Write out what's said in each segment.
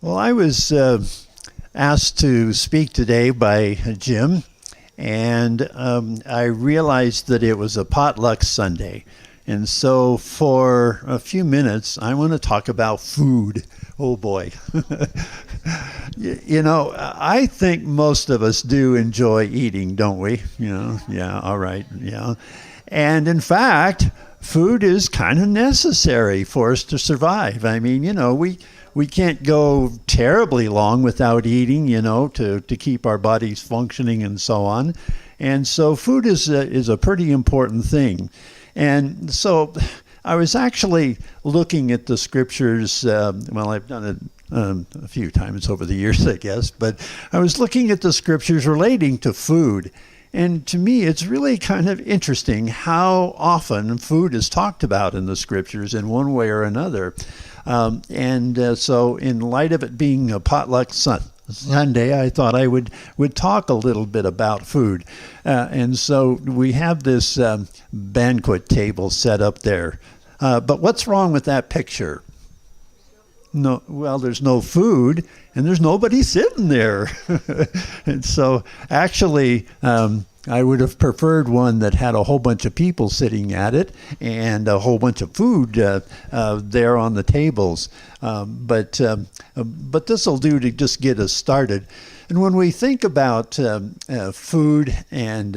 Well, I was asked to speak today by Jim, and I realized that it was a potluck Sunday. And so, for a few minutes, I want to talk about food. Oh boy. I think most of us do enjoy eating, don't we? Yeah, all right, yeah. And in fact, food is kind of necessary for us to survive. I mean, we can't go terribly long without eating, to keep our bodies functioning and so on. And so food is a pretty important thing. And so I was actually looking at the scriptures. I've done it a few times over the years, I guess, but I was looking at the scriptures relating to food. And to me, it's really kind of interesting how often food is talked about in the scriptures in one way or another. So in light of it being a potluck Sunday, I thought I would talk a little bit about food. And so we have this banquet table set up there. But what's wrong with that picture? No, well, there's no food and there's nobody sitting there. And so actually, I would have preferred one that had a whole bunch of people sitting at it and a whole bunch of food there on the tables. But this will do to just get us started. And when we think about food and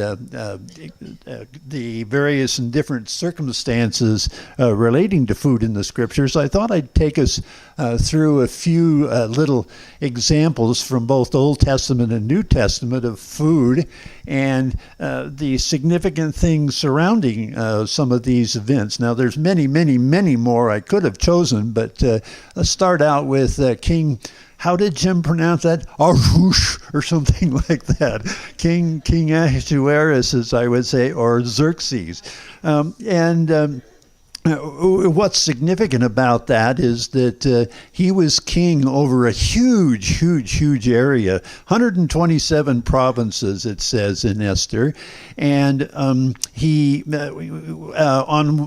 the various and different circumstances relating to food in the scriptures, I thought I'd take us through a few little examples from both Old Testament and New Testament of food and the significant things surrounding some of these events. Now, there's many, many, many more I could have chosen, but let's start out with King. How did Jim pronounce that? Arush or something like that. King Ahasuerus, as I would say, or Xerxes. What's significant about that is that he was king over a huge, huge, huge area, 127 provinces, it says in Esther. And he, on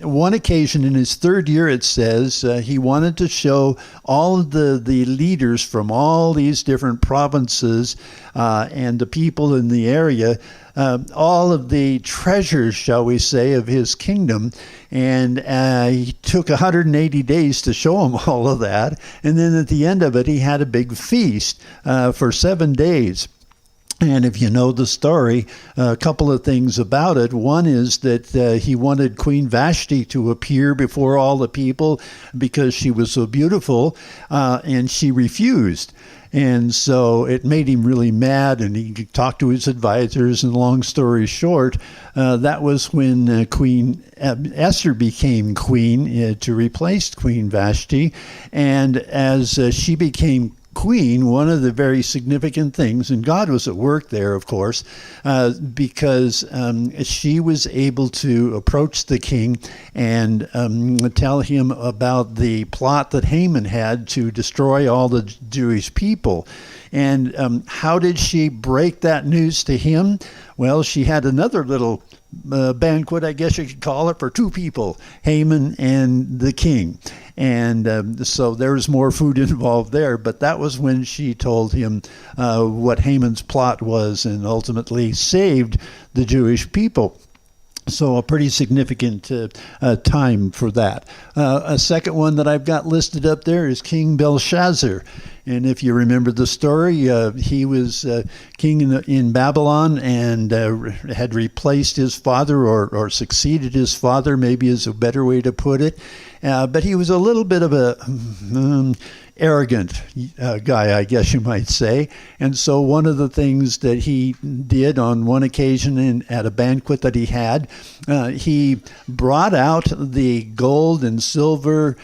one occasion in his third year, it says, he wanted to show all of the leaders from all these different provinces and the people in the area all of the treasures, shall we say, of his kingdom. And he took 180 days to show him all of that. And then at the end of it, he had a big feast for 7 days. And if you know the story, a couple of things about it. One is that he wanted Queen Vashti to appear before all the people because she was so beautiful, and she refused. And so it made him really mad, and he talked to his advisors, and long story short, that was when Queen Esther became queen to replace Queen Vashti. And as she became queen, one of the very significant things, and God was at work there, of course, because she was able to approach the king and tell him about the plot that Haman had to destroy all the Jewish people. And how did she break that news to him? Well, she had another little banquet, I guess you could call it, for two people, Haman and the king. And so there was more food involved there, but that was when she told him what Haman's plot was and ultimately saved the Jewish people. So a pretty significant time for that. A second one that I've got listed up there is King Belshazzar. And if you remember the story, he was king in Babylon and had replaced his father or succeeded his father, maybe is a better way to put it. But he was a little bit of a arrogant guy, I guess you might say. And so one of the things that he did on one occasion at a banquet that he had, he brought out the gold and silver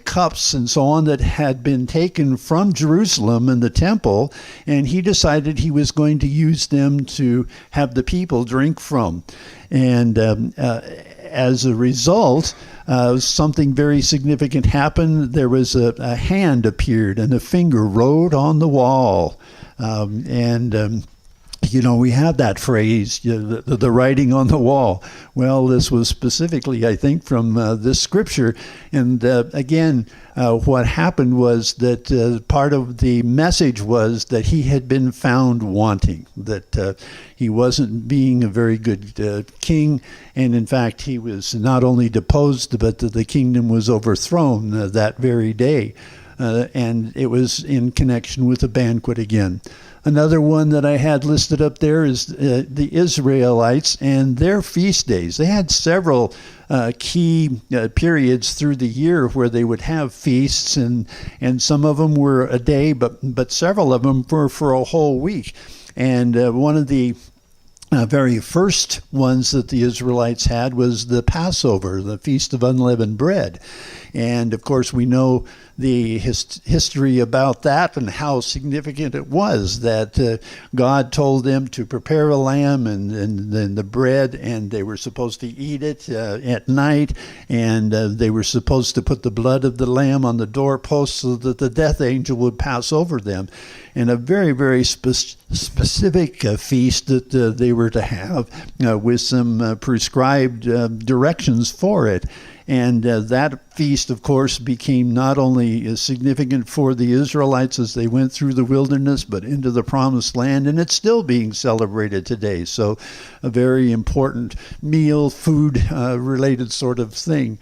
cups and so on that had been taken from Jerusalem in the temple, and he decided he was going to use them to have the people drink from. And as a result, something very significant happened. There was a hand appeared and a finger wrote on the wall. we have that phrase, the writing on the wall. Well, this was specifically, I think, from this scripture. And again, what happened was that part of the message was that he had been found wanting, that he wasn't being a very good king. And in fact, he was not only deposed, but the kingdom was overthrown that very day. And it was in connection with a banquet again. Another one that I had listed up there is the Israelites and their feast days. They had several key periods through the year where they would have feasts, and some of them were a day, but several of them were for a whole week. And one of the very first ones that the Israelites had was the Passover, the Feast of Unleavened Bread. And of course, we know the history about that and how significant it was that God told them to prepare a lamb and then the bread, and they were supposed to eat it at night, and they were supposed to put the blood of the lamb on the doorpost so that the death angel would pass over them. And a very, very specific feast that they were to have with some prescribed directions for it. And that feast, of course, became not only significant for the Israelites as they went through the wilderness, but into the promised land, and it's still being celebrated today. So a very important meal, food-related sort of thing.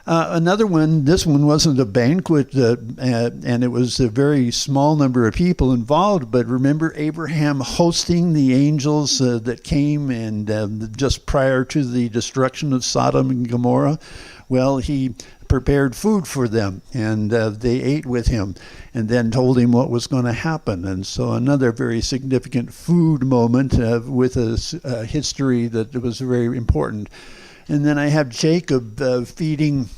Another one, this one wasn't a banquet, and it was a very small number of people involved, but remember Abraham hosting the angels that came and just prior to the destruction of Sodom and Gomorrah? Well, he prepared food for them, and they ate with him and then told him what was going to happen. And so another very significant food moment with a history that was very important. And then I have Jacob feeding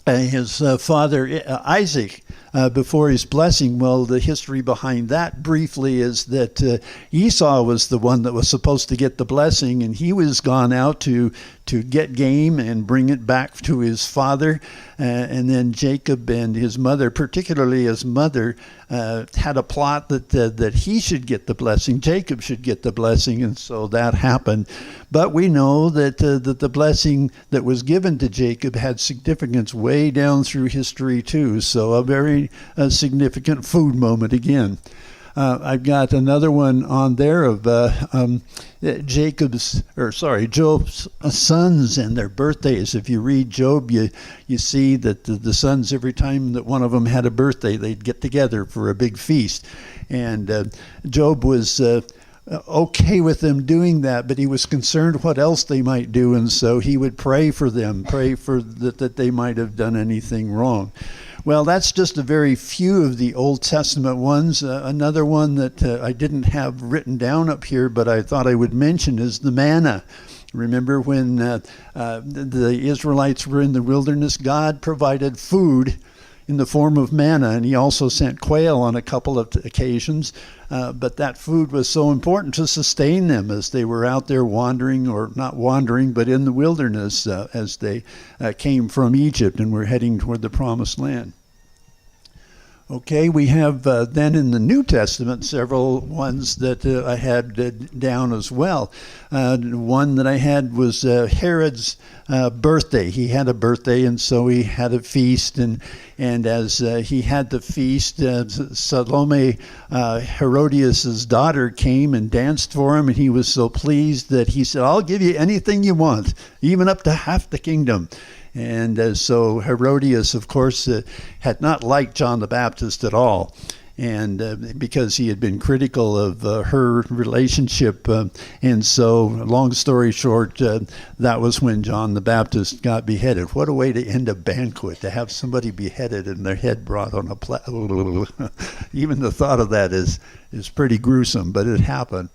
his father Isaac before his blessing. Well, the history behind that briefly is that Esau was the one that was supposed to get the blessing, and he was gone out to get game and bring it back to his father. And then Jacob and his mother, particularly his mother, had a plot that he should get the blessing, Jacob should get the blessing, and so that happened. But we know that the blessing that was given to Jacob had significance way down through history too. So a very significant food moment again. I've got another one on there of Job's sons and their birthdays. If you read Job, you see that the sons, every time that one of them had a birthday, they'd get together for a big feast. And Job was okay with them doing that, but he was concerned what else they might do, and so he would pray for them, that they might have done anything wrong. Well, that's just a very few of the Old Testament ones. Another one that I didn't have written down up here, but I thought I would mention is the manna. Remember when the Israelites were in the wilderness, God provided food in the form of manna, and he also sent quail on a couple of occasions. But that food was so important to sustain them as they were out there wandering, or not wandering, but in the wilderness as they came from Egypt and were heading toward the promised land. Okay, we have then in the New Testament several ones that I had down as well. One that I had was Herod's birthday. He had a birthday, and so he had a feast, and as he had the feast, Salome, Herodias' daughter, came and danced for him, and he was so pleased that he said, "I'll give you anything you want, even up to half the kingdom." And so Herodias, of course, had not liked John the Baptist at all, and because he had been critical of her relationship. And so, long story short, that was when John the Baptist got beheaded. What a way to end a banquet, to have somebody beheaded and their head brought on a platter. Even the thought of that is pretty gruesome, but it happened.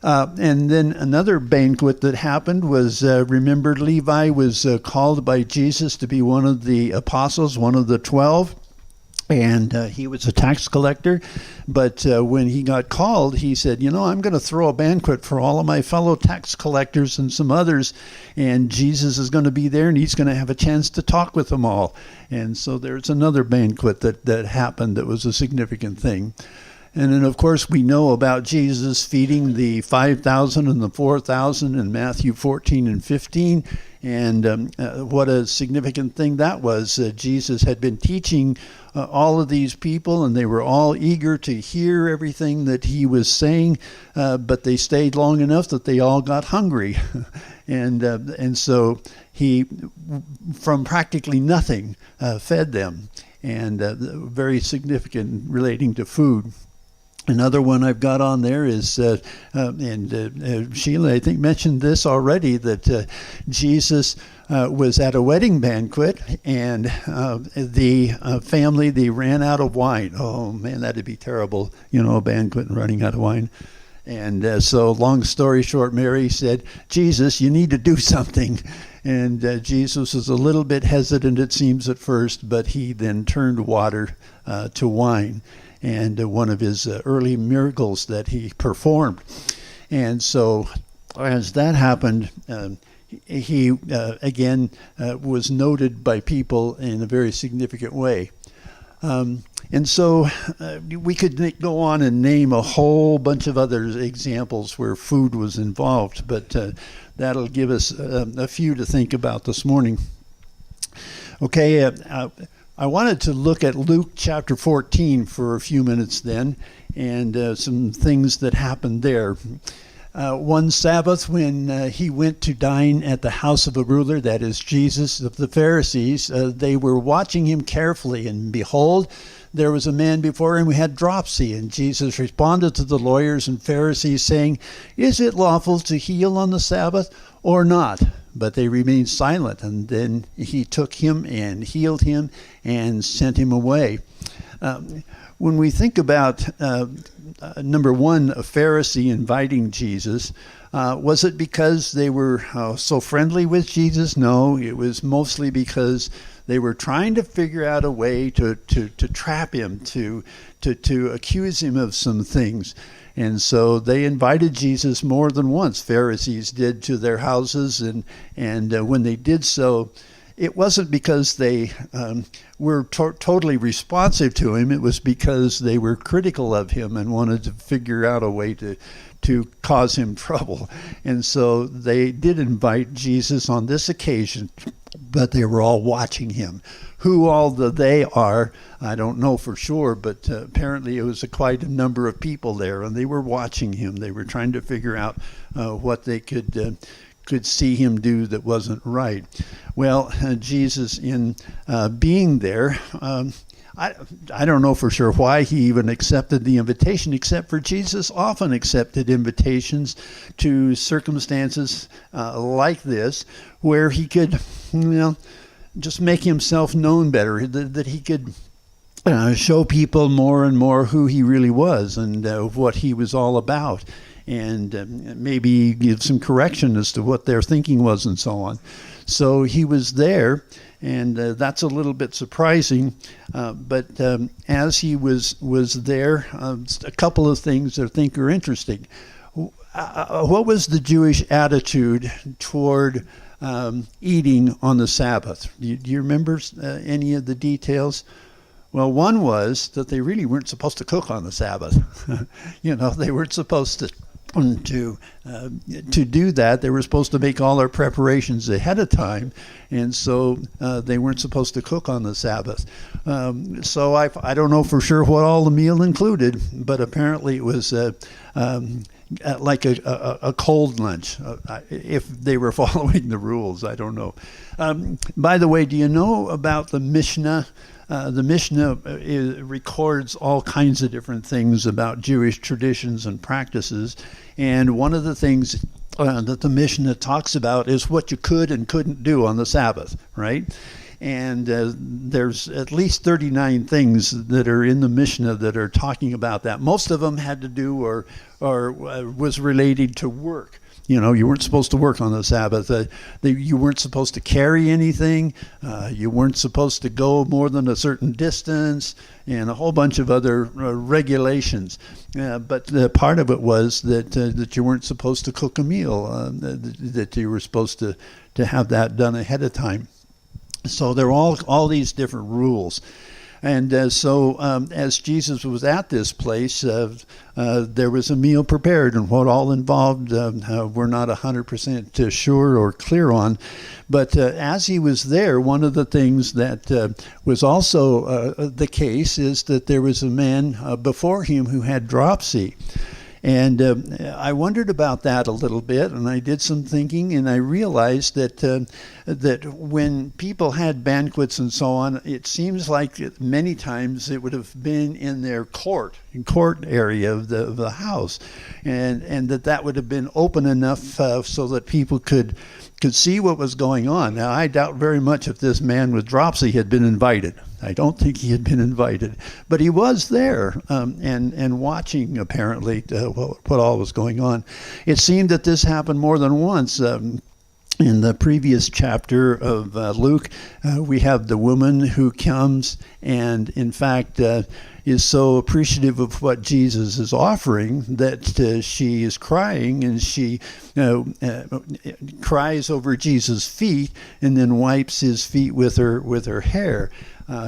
And then another banquet that happened was, remember, Levi was called by Jesus to be one of the apostles, one of the 12, and he was a tax collector. But when he got called, he said, I'm going to throw a banquet for all of my fellow tax collectors and some others, and Jesus is going to be there, and he's going to have a chance to talk with them all. And so there's another banquet that happened that was a significant thing. And then, of course, we know about Jesus feeding the 5,000 and the 4,000 in Matthew 14 and 15. And what a significant thing that was. Jesus had been teaching all of these people, and they were all eager to hear everything that he was saying, but they stayed long enough that they all got hungry. And so he, from practically nothing, fed them. And very significant relating to food. Another one I've got on there is, Sheila, I think, mentioned this already, that Jesus was at a wedding banquet, and the family, they ran out of wine. Oh, man, that'd be terrible, a banquet and running out of wine. And so, long story short, Mary said, Jesus, you need to do something. And Jesus was a little bit hesitant, it seems, at first, but he then turned water to wine. And one of his early miracles that he performed. And so as that happened, he again was noted by people in a very significant way. And so we could go on and name a whole bunch of other examples where food was involved, but that'll give us a few to think about this morning. Okay, I wanted to look at Luke chapter 14 for a few minutes then, and some things that happened there. One Sabbath, when he went to dine at the house of a ruler, that is Jesus, of the Pharisees, they were watching him carefully, and behold, there was a man before him who had dropsy, and Jesus responded to the lawyers and Pharisees, saying, "Is it lawful to heal on the Sabbath or not?" But they remained silent, and then he took him and healed him and sent him away. When we think about, number one, a Pharisee inviting Jesus, was it because they were so friendly with Jesus? No, it was mostly because they were trying to figure out a way to trap him, to accuse him of some things. And so they invited Jesus more than once. Pharisees did, to their houses, and when they did so, it wasn't because they were totally responsive to him. It was because they were critical of him and wanted to figure out a way to cause him trouble. And so they did invite Jesus on this occasion, but they were all watching him. Who all they are, I don't know for sure, but apparently it was quite a number of people there, and they were watching him. They were trying to figure out what they could see him do that wasn't right. Well, Jesus, in being there, I don't know for sure why he even accepted the invitation, except for Jesus often accepted invitations to circumstances like this, where he could, just make himself known better, that he could show people more and more who he really was and what he was all about, and maybe give some correction as to what their thinking was and so on. So he was there, and that's a little bit surprising. But as he was there, a couple of things I think are interesting. What was the Jewish attitude toward eating on the Sabbath? Do you remember any of the details? Well, one was that they really weren't supposed to cook on the Sabbath. They weren't supposed to do that. They were supposed to make all their preparations ahead of time, and so they weren't supposed to cook on the Sabbath. So I don't know for sure what all the meal included, but apparently it was like a cold lunch, if they were following the rules. I don't know. By the way, do you know about the Mishnah? The Mishnah records all kinds of different things about Jewish traditions and practices, and one of the things that the Mishnah talks about is what you could and couldn't do on the Sabbath, right? And there's at least 39 things that are in the Mishnah that are talking about that. Most of them had to do or was related to work. You weren't supposed to work on the Sabbath. You weren't supposed to carry anything. You weren't supposed to go more than a certain distance, and a whole bunch of other regulations. But part of it was that you weren't supposed to cook a meal, that you were supposed to have that done ahead of time. So there are all these different rules. And as Jesus was at this place, there was a meal prepared, and what all involved, we're not 100% sure or clear on. But as he was there, one of the things that was also the case is that there was a man before him who had dropsy. And I wondered about that a little bit, and I did some thinking, and I realized that when people had banquets and so on, it seems like many times it would have been in their court area of the house, and that would have been open enough so that people could see what was going on. Now, I doubt very much if this man with dropsy had been invited. I don't think he had been invited, but he was there and watching, apparently, what all was going on. It seemed that this happened more than once. In the previous chapter of Luke, we have the woman who comes and, in fact, is so appreciative of what Jesus is offering that she is crying, and she cries over Jesus' feet and then wipes his feet with her hair.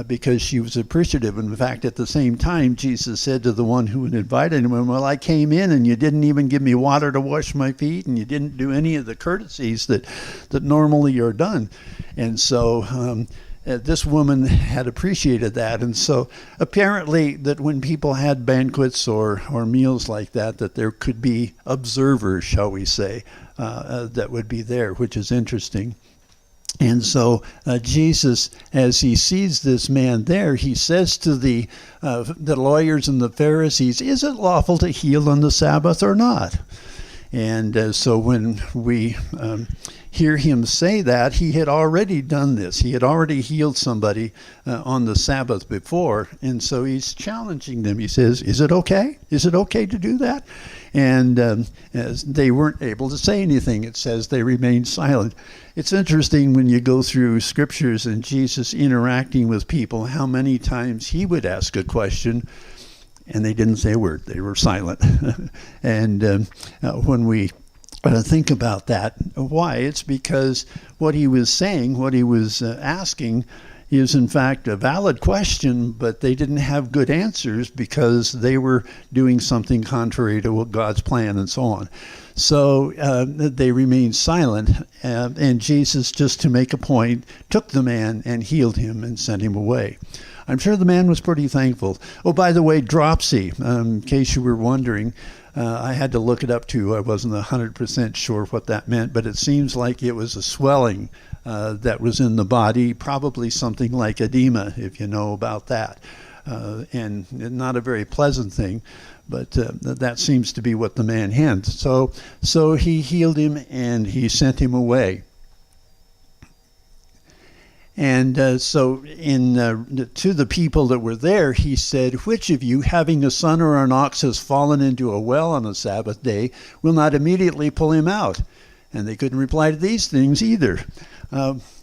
Because she was appreciative. In fact, at the same time, Jesus said to the one who had invited him, well, I came in and you didn't even give me water to wash my feet, and you didn't do any of the courtesies that normally are done. And so this woman had appreciated that. And so apparently that when people had banquets or meals like that there could be observers, shall we say, that would be there, which is interesting. And so Jesus, as he sees this man there, he says to the lawyers and the Pharisees, is it lawful to heal on the Sabbath or not? And so when we hear him say that, he had already done this. He had already healed somebody on the Sabbath before. And so he's challenging them. He says, is it okay? Is it okay to do that? And as they weren't able to say anything. It says they remained silent. It's interesting when you go through scriptures and Jesus interacting with people, how many times he would ask a question and they didn't say a word. They were silent. And when we think about that, why? It's because what he was saying, what he was asking, is in fact a valid question, but they didn't have good answers because they were doing something contrary to what God's plan and so on. So they remained silent, and Jesus, just to make a point, took the man and healed him and sent him away. I'm sure the man was pretty thankful. Oh, by the way, dropsy, in case you were wondering, I had to look it up too. I wasn't 100% sure what that meant, but it seems like it was a swelling that was in the body, probably something like edema, if you know about that. And not a very pleasant thing, but that seems to be what the man had. So he healed him and he sent him away. And so to the people that were there, he said, which of you, having a son or an ox has fallen into a well on the Sabbath day, will not immediately pull him out? And they couldn't reply to these things either.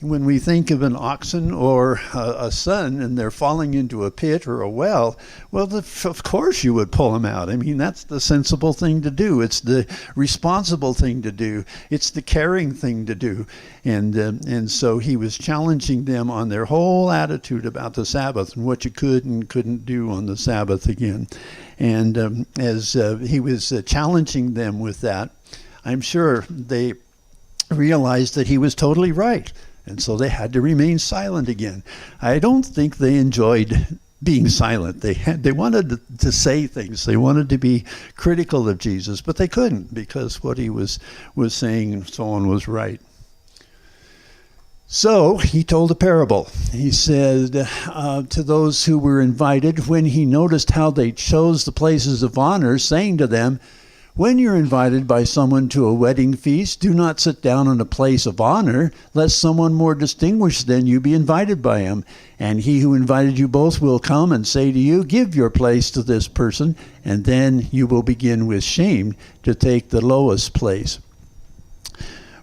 When we think of an oxen or a son and they're falling into a pit or a well, well, of course you would pull them out. I mean, that's the sensible thing to do. It's the responsible thing to do. It's the caring thing to do. And so he was challenging them on their whole attitude about the Sabbath and what you could and couldn't do on the Sabbath again. And as he was challenging them with that, I'm sure they realized that he was totally right, and so they had to remain silent again. I don't think they enjoyed being silent. They wanted to say things. They wanted to be critical of Jesus, but they couldn't because what he was saying and so on was right. So he told a parable. He said to those who were invited, when he noticed how they chose the places of honor, saying to them, when you're invited by someone to a wedding feast, do not sit down in a place of honor, lest someone more distinguished than you be invited by him. And he who invited you both will come and say to you, give your place to this person, and then you will begin with shame to take the lowest place.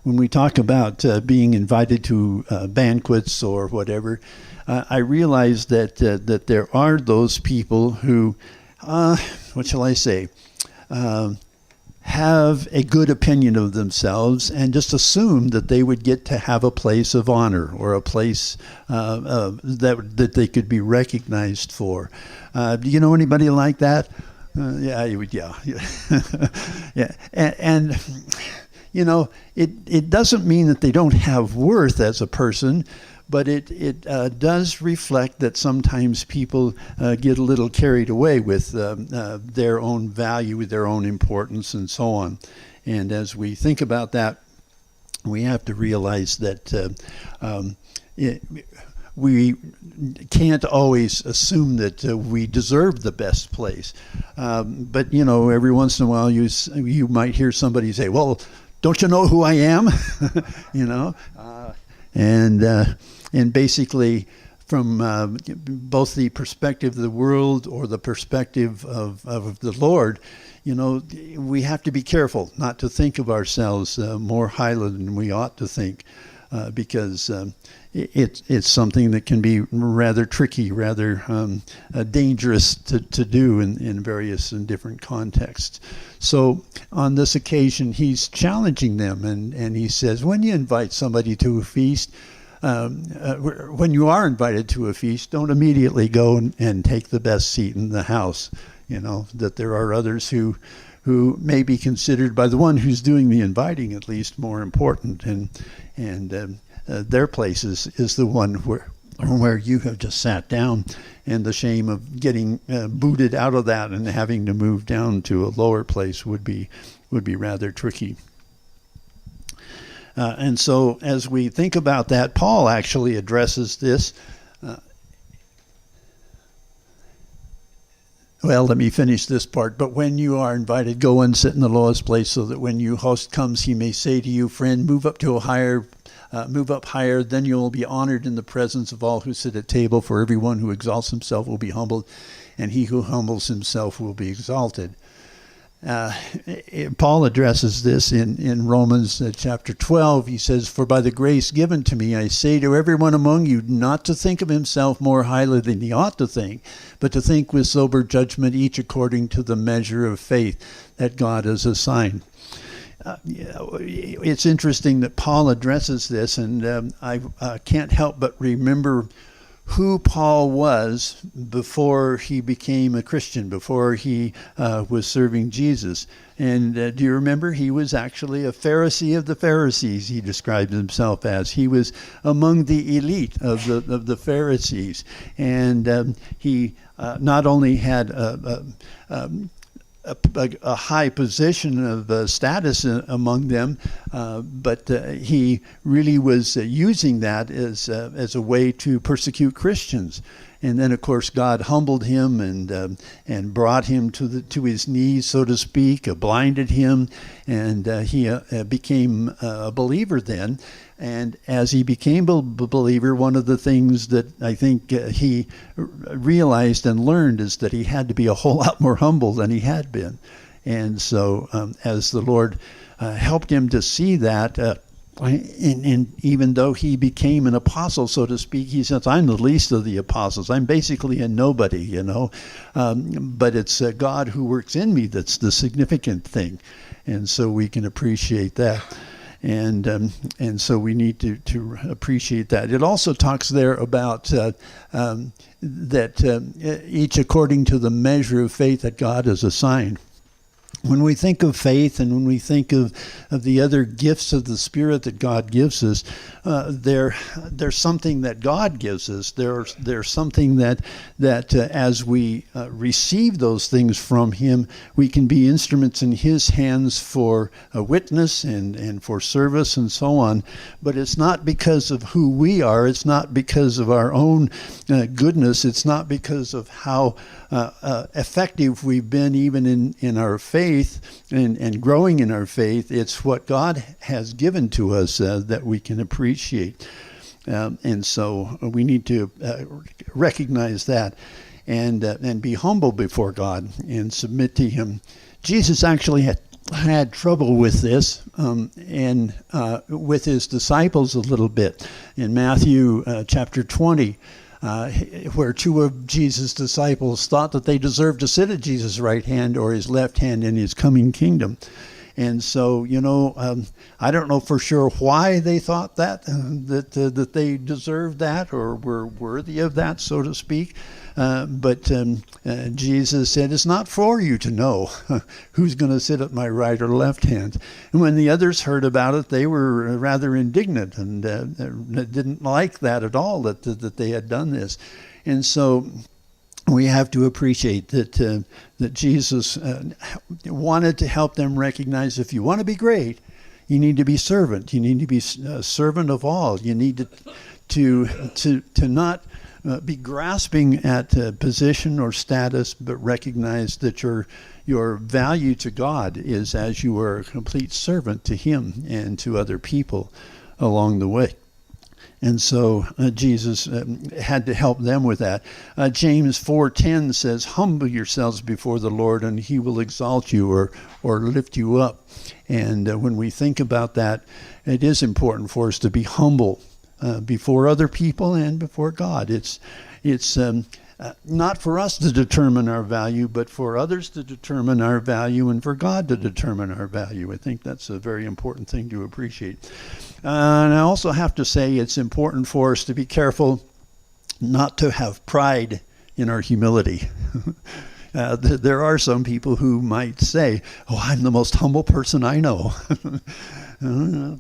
When we talk about being invited to banquets or whatever, I realize that there are those people who, what shall I say, have a good opinion of themselves and just assume that they would get to have a place of honor or a place that they could be recognized for. Do you know anybody like that? Yeah, you would. Yeah, yeah, and you know, it doesn't mean that they don't have worth as a person, but it does reflect that sometimes people get a little carried away with their own value, their own importance, and so on. And as we think about that, we have to realize that we can't always assume that we deserve the best place. But, you know, every once in a while you might hear somebody say, well, don't you know who I am? You know, and basically from both the perspective of the world or the perspective of the Lord, you know, we have to be careful not to think of ourselves more highly than we ought to think, because it's something that can be rather tricky, rather dangerous to do in various and different contexts. So on this occasion, he's challenging them, and he says, when you invite somebody to a feast, when you are invited to a feast, don't immediately go and take the best seat in the house. You know, that there are others who may be considered by the one who's doing the inviting at least more important, and their place is the one where you have just sat down, and the shame of getting booted out of that and having to move down to a lower place would be rather tricky. And so as we think about that, Paul actually addresses this. Well, let me finish this part. But when you are invited, go and sit in the lowest place, so that when your host comes, he may say to you, friend, move up higher, then you will be honored in the presence of all who sit at table. For everyone who exalts himself will be humbled, and he who humbles himself will be exalted. Paul addresses this in Romans chapter 12. He says, for by the grace given to me, I say to everyone among you not to think of himself more highly than he ought to think, but to think with sober judgment, each according to the measure of faith that God has assigned. It's interesting that Paul addresses this, and I can't help but remember who Paul was before he became a Christian, before he was serving Jesus. And do you remember? He was actually a Pharisee of the Pharisees, he described himself as. He was among the elite of the Pharisees. And he not only had a high position of status among them, but he really was using that as a way to persecute Christians. And then, of course, God humbled him and brought him to his knees, so to speak, blinded him, and he became a believer then. And as he became a believer, one of the things that I think he realized and learned is that he had to be a whole lot more humble than he had been. And so as the Lord helped him to see that, and even though he became an apostle, so to speak, he says, I'm the least of the apostles. I'm basically a nobody, you know. But it's God who works in me that's the significant thing. And so we can appreciate that. And so we need to appreciate that. It also talks there about that each according to the measure of faith that God has assigned. When we think of faith and when we think of the other gifts of the Spirit that God gives us, there's something that God gives us. There's something that as we receive those things from Him, we can be instruments in His hands for a witness and for service and so on. But it's not because of who we are. It's not because of our own goodness. It's not because of how effective we've been even in our faith and growing in our faith. It's what God has given to us that we can appreciate. And so we need to recognize that and be humble before God and submit to Him. Jesus actually had trouble with this and with His disciples a little bit. In Matthew chapter 20, where two of Jesus' disciples thought that they deserved to sit at Jesus' right hand or his left hand in his coming kingdom. And so, I don't know for sure why they thought that they deserved that or were worthy of that, so to speak. But Jesus said, it's not for you to know who's going to sit at my right or left hand. And when the others heard about it, they were rather indignant and didn't like that at all, that they had done this. And so we have to appreciate that Jesus wanted to help them recognize, if you want to be great, you need to be servant. You need to be a servant of all. You need to not be grasping at position or status, but recognize that your value to God is as you are a complete servant to him and to other people along the way. And so Jesus had to help them with that. James 4:10 says, humble yourselves before the Lord and he will exalt you or lift you up. And when we think about that, it is important for us to be humble before other people and before God. It's not for us to determine our value, but for others to determine our value and for God to determine our value. I think that's a very important thing to appreciate. And I also have to say it's important for us to be careful not to have pride in our humility. There are some people who might say, oh, I'm the most humble person I know.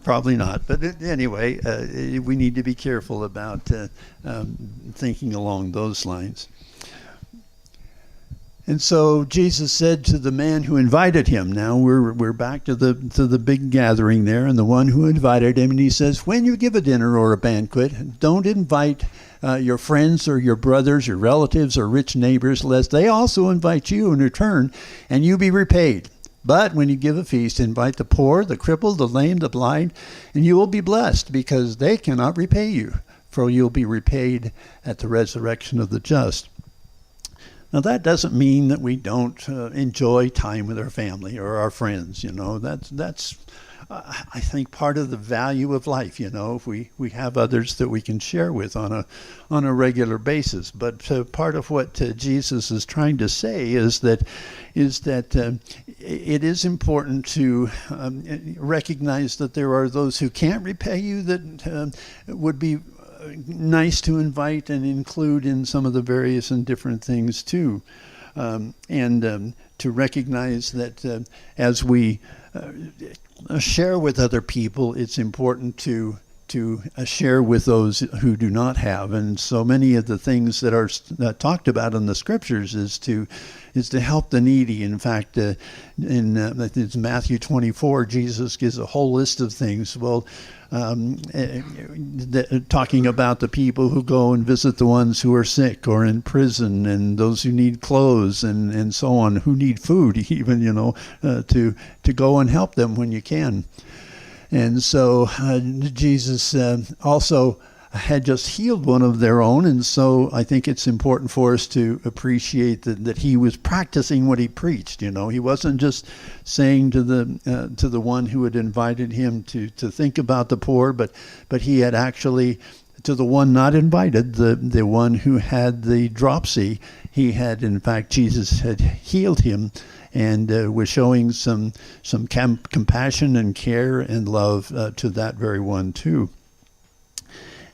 Probably not. But anyway, we need to be careful about thinking along those lines. And so Jesus said to the man who invited him, now we're back to the big gathering there, and the one who invited him, and he says, when you give a dinner or a banquet, don't invite your friends or your brothers, your relatives or rich neighbors, lest they also invite you in return, and you be repaid. But when you give a feast, invite the poor, the crippled, the lame, the blind, and you will be blessed, because they cannot repay you, for you'll be repaid at the resurrection of the just. Now, that doesn't mean that we don't enjoy time with our family or our friends. That's I think, part of the value of life. If we have others that we can share with on a regular basis. But part of what Jesus is trying to say is that it is important to recognize that there are those who can't repay you that would be nice to invite and include in some of the various and different things too, and to recognize that as we share with other people, it's important to share with those who do not have. And so many of the things that are talked about in the scriptures is to help the needy. In fact, in Matthew 24, Jesus gives a whole list of things. Well, talking about the people who go and visit the ones who are sick or in prison, and those who need clothes and so on, who need food even, to go and help them when you can. And so Jesus also had just healed one of their own, and so I think it's important for us to appreciate that he was practicing what he preached. He wasn't just saying to the one who had invited him to think about the poor, but he had actually, to the one not invited, the one who had the dropsy, Jesus had healed him and was showing some compassion and care and love to that very one too.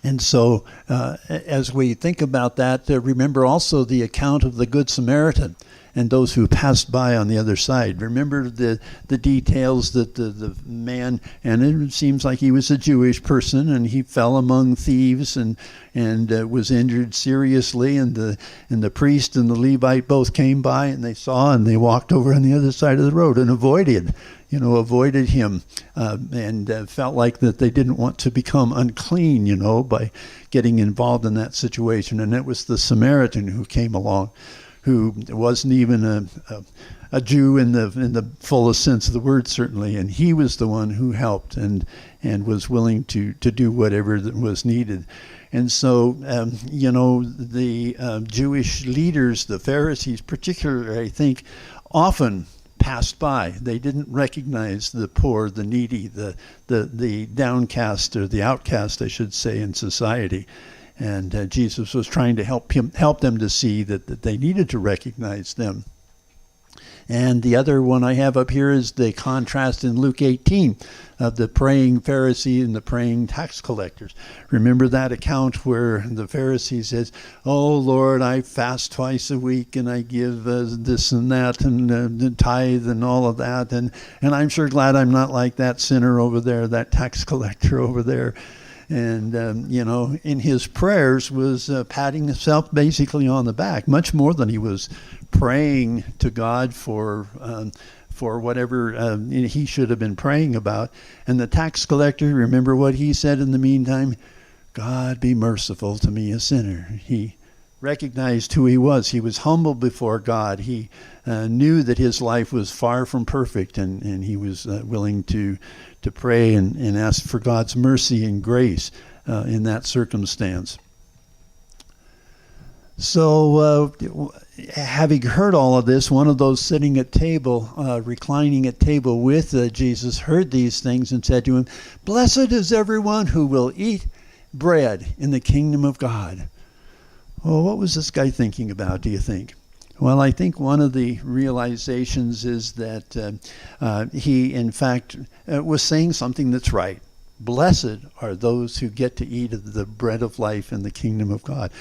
And so as we think about that, remember also the account of the Good Samaritan and those who passed by on the other side. Remember the details that the man, and it seems like he was a Jewish person, and he fell among thieves and was injured seriously, and the priest and the Levite both came by, and they saw, and they walked over on the other side of the road and avoided him, and felt like that they didn't want to become unclean, by getting involved in that situation. And it was the Samaritan who came along, who wasn't even a Jew in the fullest sense of the word, certainly, and he was the one who helped and was willing to do whatever that was needed. And so, the Jewish leaders, the Pharisees particularly, I think, often passed by. They didn't recognize the poor, the needy, the downcast, or the outcast, I should say, in society. And Jesus was trying to help them to see that they needed to recognize them. And the other one I have up here is the contrast in Luke 18 of the praying Pharisee and the praying tax collectors. Remember that account where the Pharisee says, "Oh Lord, I fast twice a week and I give this and that and the tithe and all of that. And I'm sure glad I'm not like that sinner over there, that tax collector over there." And, in his prayers was patting himself basically on the back, much more than he was praying to God for whatever he should have been praying about. And the tax collector, remember what he said in the meantime? "God, be merciful to me, a sinner." He recognized who he was. He was humble before God. He knew that his life was far from perfect, and he was willing to pray and ask for God's mercy and grace in that circumstance. So having heard all of this, one of those sitting at table, reclining at table with Jesus, heard these things and said to him, "Blessed is everyone who will eat bread in the kingdom of God." Well, what was this guy thinking about, do you think? Well, I think one of the realizations is that he, in fact, was saying something that's right. Blessed are those who get to eat of the bread of life in the kingdom of God.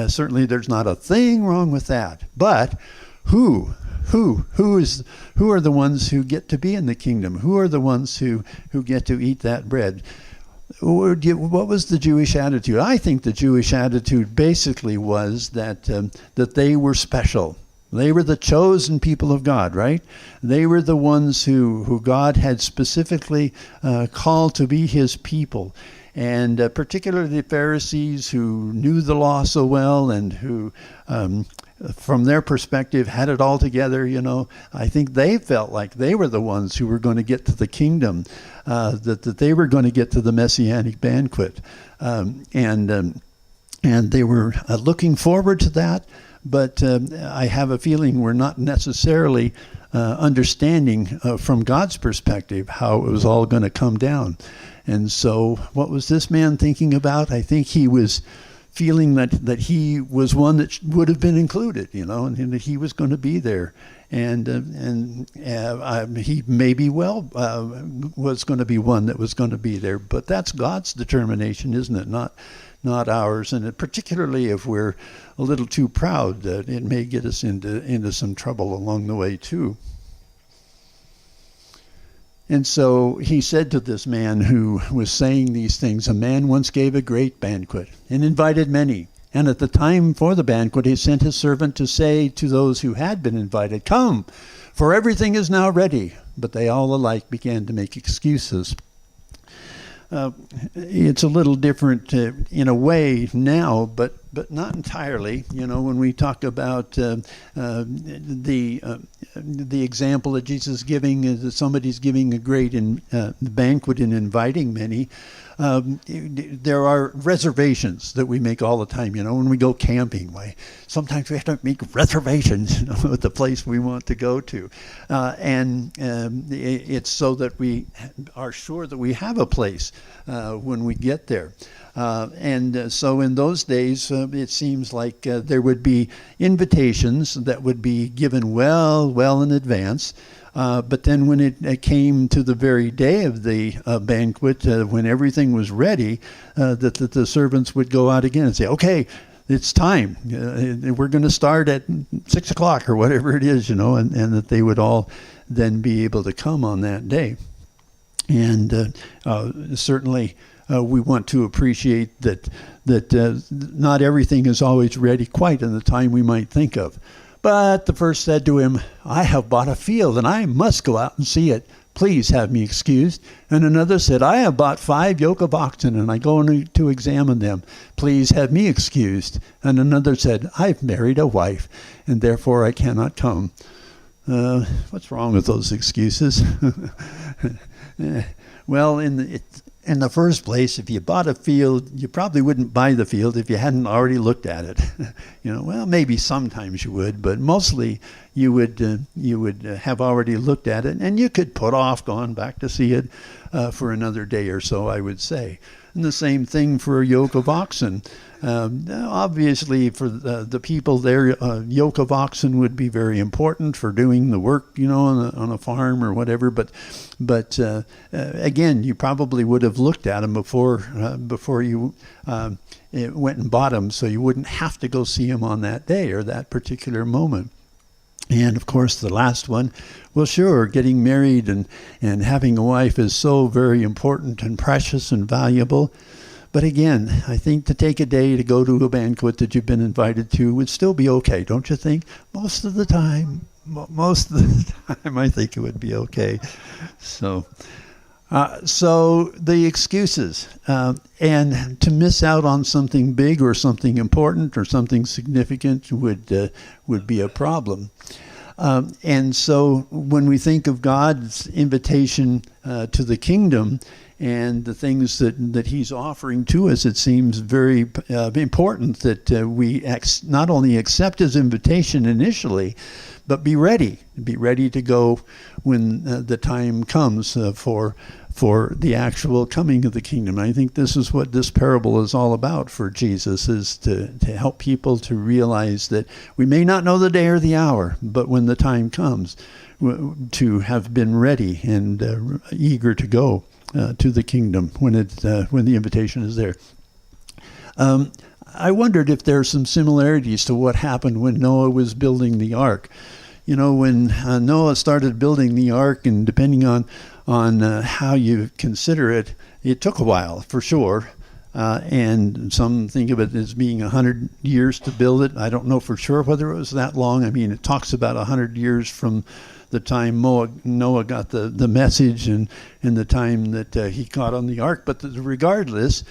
Certainly there's not a thing wrong with that. But who are the ones who get to be in the kingdom? Who are the ones who get to eat that bread? What was the Jewish attitude? I think the Jewish attitude basically was that they were special. They were the chosen people of God, right? They were the ones who God had specifically called to be his people. And particularly the Pharisees, who knew the law so well and who, from their perspective, had it all together. I think they felt like they were the ones who were going to get to the kingdom, that they were going to get to the Messianic banquet. And they were looking forward to that. But I have a feeling we're not necessarily understanding from God's perspective how it was all going to come down. And so what was this man thinking about? I think he was feeling that he was one that would have been included, and that he was going to be there. And he maybe was going to be one that was going to be there. But that's God's determination, isn't it? Not ours. And particularly if we're a little too proud, it may get us into some trouble along the way too. And so he said to this man who was saying these things, "A man once gave a great banquet and invited many. And at the time for the banquet, he sent his servant to say to those who had been invited, 'Come, for everything is now ready.' But they all alike began to make excuses." It's a little different in a way now, but not entirely. When we talk about the example that Jesus is giving, is that somebody's giving a great banquet and inviting many. There are reservations that we make all the time. When we go camping, sometimes we have to make reservations at the place we want to go to, and it's so that we are sure that we have a place when we get there. So in those days, it seems like there would be invitations that would be given well in advance. But then when it came to the very day of the banquet, when everything was ready, that the servants would go out again and say, "Okay, it's time. We're going to start at 6 o'clock or whatever it is, and that they would all then be able to come on that day." And certainly we want to appreciate that not everything is always ready quite in the time we might think of. But the first said to him, "I have bought a field, and I must go out and see it. Please have me excused." And another said, "I have bought 5 yoke of oxen, and I go to examine them. Please have me excused." And another said, "I've married a wife, and therefore I cannot come." What's wrong with those excuses? Well, in the first place, if you bought a field, you probably wouldn't buy the field if you hadn't already looked at it. Well, maybe sometimes you would, but mostly you would have already looked at it, and you could put off going back to see it for another day or so, I would say. And the same thing for a yoke of oxen. Obviously, for the people there, a yoke of oxen would be very important for doing the work, on a farm or whatever. But again, you probably would have looked at them before you went and bought them, so you wouldn't have to go see them on that day or that particular moment. And of course, the last one, well, sure, getting married and having a wife is so very important and precious and valuable. But again, I think to take a day to go to a banquet that you've been invited to would still be okay, don't you think? Most of the time, I think it would be okay. So the excuses, and to miss out on something big or something important or something significant would be a problem. And so when we think of God's invitation to the kingdom and the things that he's offering to us, it seems very important that we not only accept his invitation initially, but be ready to go when the time comes for the actual coming of the kingdom. I think this is what this parable is all about for Jesus, is to help people to realize that we may not know the day or the hour, but when the time comes, to have been ready and eager to go to the kingdom when the invitation is there. I wondered if there are some similarities to what happened when Noah was building the ark. When Noah started building the ark, and depending on how you consider it, it took a while for sure. And some think of it as being 100 years to build it. I don't know for sure whether it was that long. I mean, it talks about 100 years from the time Noah got the message and the time that he got on the ark. But regardless,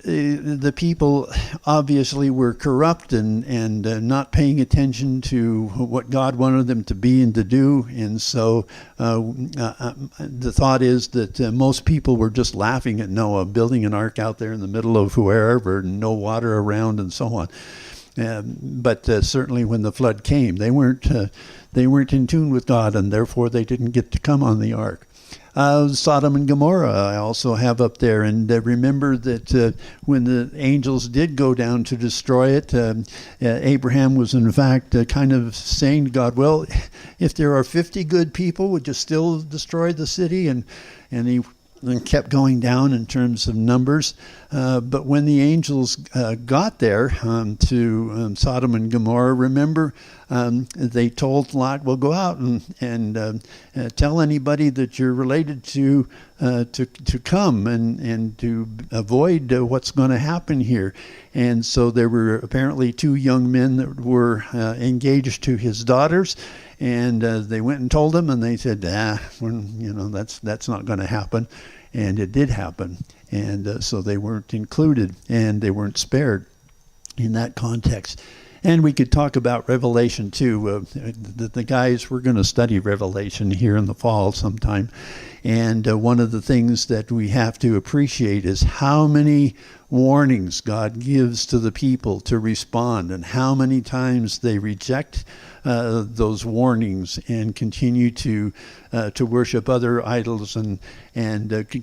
the people obviously were corrupt and not paying attention to what God wanted them to be and to do. And so the thought is that most people were just laughing at Noah building an ark out there in the middle of wherever, no water around and so on. But certainly when the flood came, they weren't in tune with God, and therefore they didn't get to come on the ark. Sodom and Gomorrah I also have up there, and remember that when the angels did go down to destroy it, Abraham was in fact kind of saying to God, well, if there are 50 good people, would you still destroy the city? And he kept going down in terms of numbers. But when the angels got there to Sodom and Gomorrah, remember, they told Lot, well, go out and tell anybody that you're related to come and to avoid what's going to happen here. And so there were apparently 2 young men that were engaged to his daughters, and they went and told him, and they said, that's not going to happen. And it did happen. And so they weren't included, and they weren't spared in that context. And we could talk about Revelation too. The guys, we're going to study Revelation here in the fall sometime. And one of the things that we have to appreciate is how many warnings God gives to the people to respond, and how many times they reject those warnings and continue to worship other idols and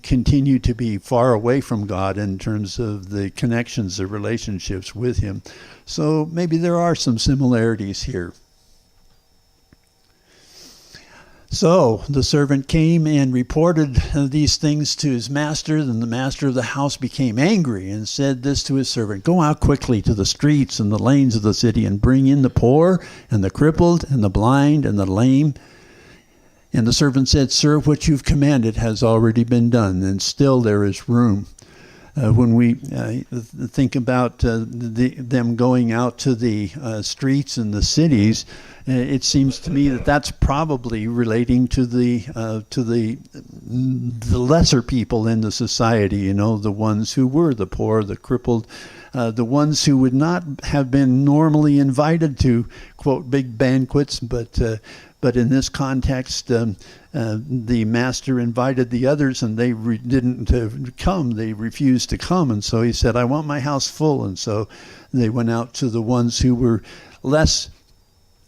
continue to be far away from God in terms of the connections, the relationships with Him. So maybe there are some similarities here. So the servant came and reported these things to his master. Then the master of the house became angry and said this to his servant, go out quickly to the streets and the lanes of the city and bring in the poor and the crippled and the blind and the lame. And the servant said, sir, what you've commanded has already been done, and still there is room. When we think about them going out to the streets and the cities, it seems to me that that's probably relating to the lesser people in the society. The ones who were the poor, the crippled, the ones who would not have been normally invited to, quote, big banquets, but in this context, the master invited the others, and they didn't come. They refused to come, and so he said, I want my house full. And so they went out to the ones who were less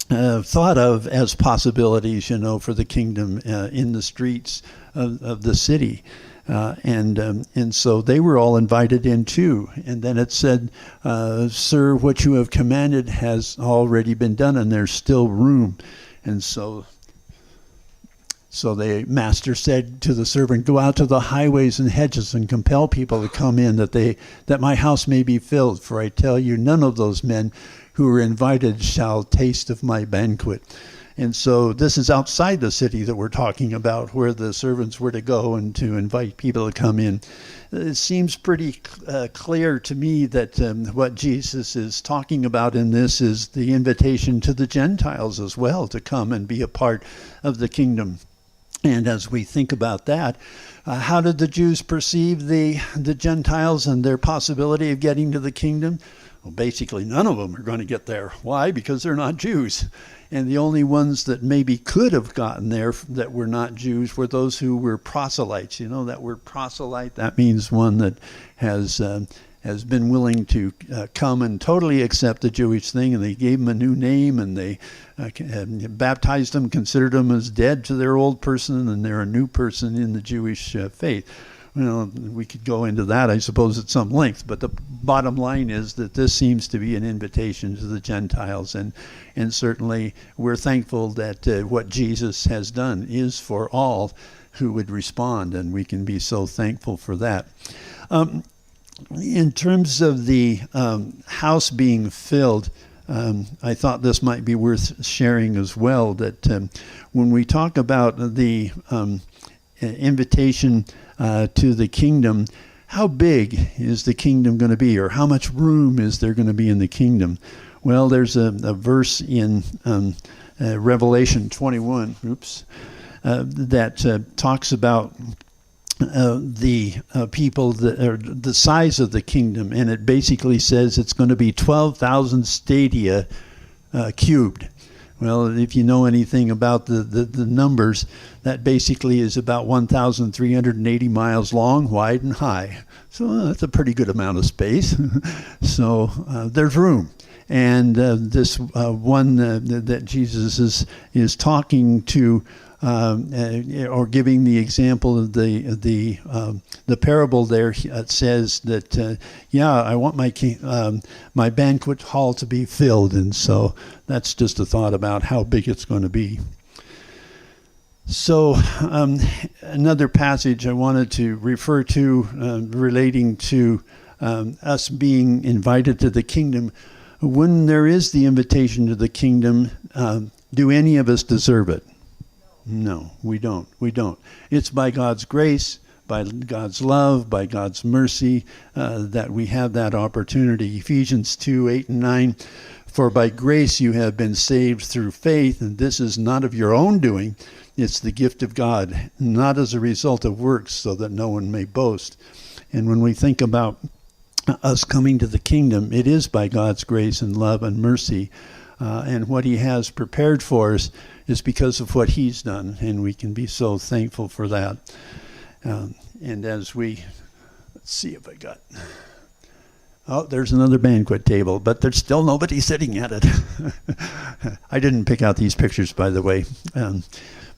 thought of as possibilities, for the kingdom in the streets of the city. And so they were all invited in too. And then it said, "Sir, what you have commanded has already been done, and there's still room." And so the master said to the servant, "Go out to the highways and hedges and compel people to come in, that my house may be filled. For I tell you, none of those men who are invited shall taste of my banquet." And so this is outside the city that we're talking about, where the servants were to go and to invite people to come in. It seems pretty clear to me that what Jesus is talking about in this is the invitation to the Gentiles as well to come and be a part of the kingdom. And as we think about that, how did the Jews perceive the Gentiles and their possibility of getting to the kingdom? Well, basically, none of them are going to get there. Why? Because they're not Jews. And the only ones that maybe could have gotten there that were not Jews were those who were proselytes. You know, that word proselyte, that means one that has been willing to come and totally accept the Jewish thing, and they gave them a new name, and they baptized them, considered them as dead to their old person, and they're a new person in the Jewish faith. Well, we could go into that, I suppose, at some length, but the bottom line is that this seems to be an invitation to the Gentiles, and certainly we're thankful that what Jesus has done is for all who would respond, and we can be so thankful for that. In terms of the house being filled, I thought this might be worth sharing as well, that when we talk about the invitation to the kingdom, how big is the kingdom going to be, or how much room is there going to be in the kingdom? Well, there's a verse in Revelation 21, that talks about the people, the size of the kingdom, and it basically says it's going to be 12,000 stadia cubed. Well, if you know anything about the numbers, that basically is about 1,380 miles long, wide, and high. So that's a pretty good amount of space. So there's room. And this one that Jesus is talking to, or giving the example of the parable there, it says that I want my banquet hall to be filled, and so that's just a thought about how big it's going to be. So another passage I wanted to refer to relating to us being invited to the kingdom. When there is the invitation to the kingdom, do any of us deserve it? No, we don't. We don't. It's by God's grace, by God's love, by God's mercy that we have that opportunity. Ephesians 2:8-9, "For by grace you have been saved through faith, and this is not of your own doing. It's the gift of God, not as a result of works, so that no one may boast." And when we think about us coming to the kingdom, it is by God's grace and love and mercy. And what he has prepared for us is because of what he's done, and we can be so thankful for that. And as let's see if I got, there's another banquet table, but there's still nobody sitting at it. I didn't pick out these pictures, by the way.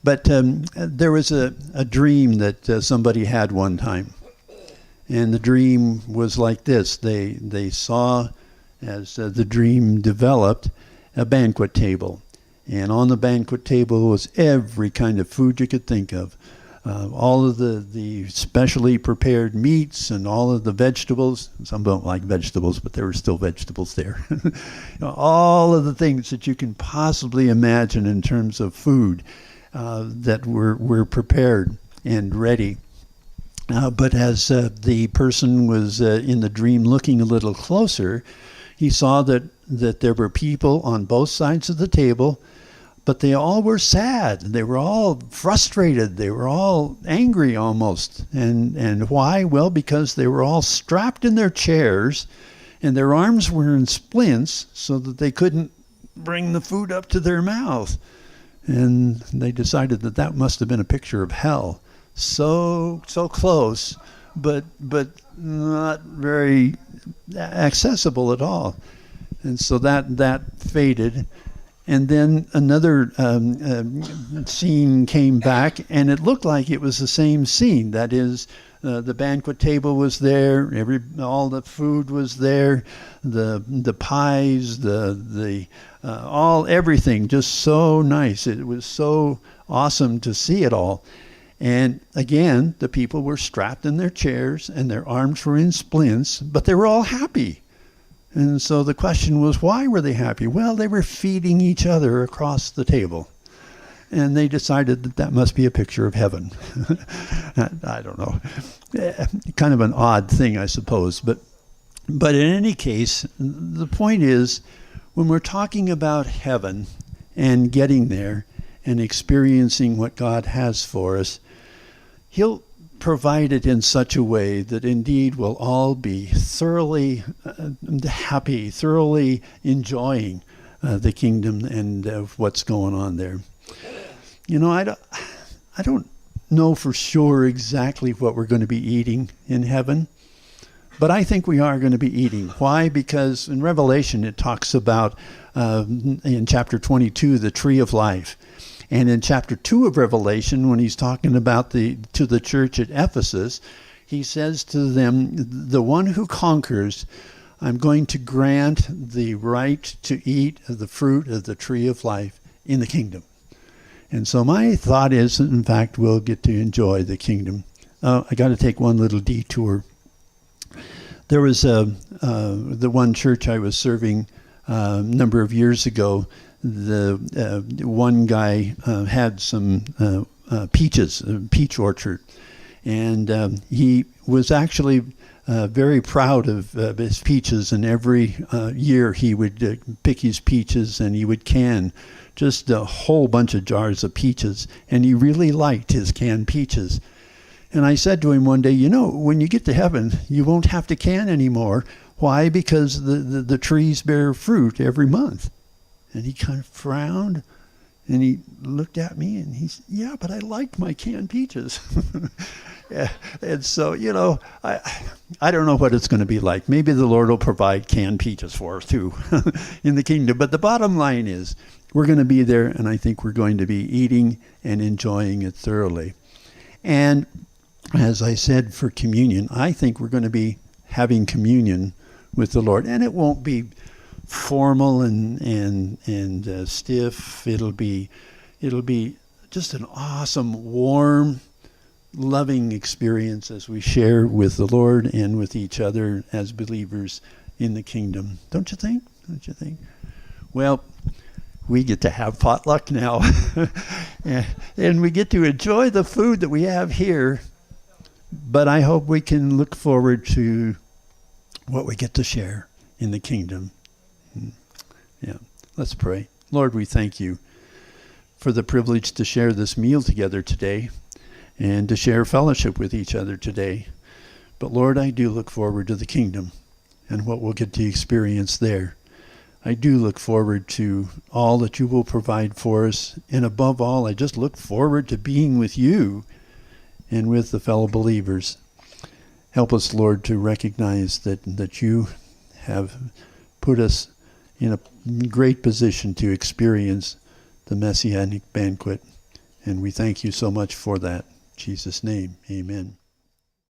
But there was a dream that somebody had one time. And the dream was like this. They saw, as the dream developed, a banquet table. And on the banquet table was every kind of food you could think of. All of the specially prepared meats and all of the vegetables. Some don't like vegetables, but there were still vegetables there. All of the things that you can possibly imagine in terms of food that were prepared and ready. But as the person was in the dream looking a little closer, he saw that there were people on both sides of the table, but they all were sad. They were all frustrated. They were all angry almost. And why? Well, because they were all strapped in their chairs, and their arms were in splints so that they couldn't bring the food up to their mouth. And they decided that must have been a picture of hell. So close, but not very accessible at all. And so that faded. And then another scene came back, and it looked like it was the same scene. That is, the banquet table was there, all the food was there, the pies, everything, just so nice. It was so awesome to see it all. And again, the people were strapped in their chairs and their arms were in splints, but they were all happy. And so the question was, why were they happy? Well, they were feeding each other across the table. And they decided that that must be a picture of heaven. I don't know. Kind of an odd thing, I suppose. But in any case, the point is, when we're talking about heaven and getting there and experiencing what God has for us, He'll provide it in such a way that indeed we'll all be thoroughly happy, thoroughly enjoying the kingdom and what's going on there. You know, I don't know for sure exactly what we're going to be eating in heaven, but I think we are going to be eating. Why? Because in Revelation it talks about, in chapter 22, the tree of life. And in chapter 2 of Revelation, when he's talking about to the church at Ephesus, he says to them, the one who conquers, I'm going to grant the right to eat of the fruit of the tree of life in the kingdom. And so my thought is, in fact, we'll get to enjoy the kingdom. I got to take one little detour. There was the one church I was serving a number of years ago. The one guy had some peaches, a peach orchard, and he was actually very proud of his peaches, and every year he would pick his peaches and he would can just a whole bunch of jars of peaches, and he really liked his canned peaches. And I said to him one day, you know, when you get to heaven, you won't have to can anymore. Why? Because the trees bear fruit every month. And he kind of frowned, and he looked at me, and he said, yeah, but I like my canned peaches. Yeah. And so, you know, I don't know what it's going to be like. Maybe the Lord will provide canned peaches for us, too, in the kingdom. But the bottom line is, we're going to be there, and I think we're going to be eating and enjoying it thoroughly. And as I said, for communion, I think we're going to be having communion with the Lord. And it won't be formal and stiff. It'll be just an awesome, warm, loving experience as we share with the Lord and with each other as believers in the kingdom. Don't you think? Don't you think? Well, we get to have potluck now. And we get to enjoy the food that we have here. But I hope we can look forward to what we get to share in the kingdom. Yeah, let's pray. Lord, we thank you for the privilege to share this meal together today and to share fellowship with each other today. But Lord, I do look forward to the kingdom and what we'll get to experience there. I do look forward to all that you will provide for us. And above all, I just look forward to being with you and with the fellow believers. Help us, Lord, to recognize that you have put us in a great position to experience the Messianic banquet. And we thank you so much for that. In Jesus' name, amen.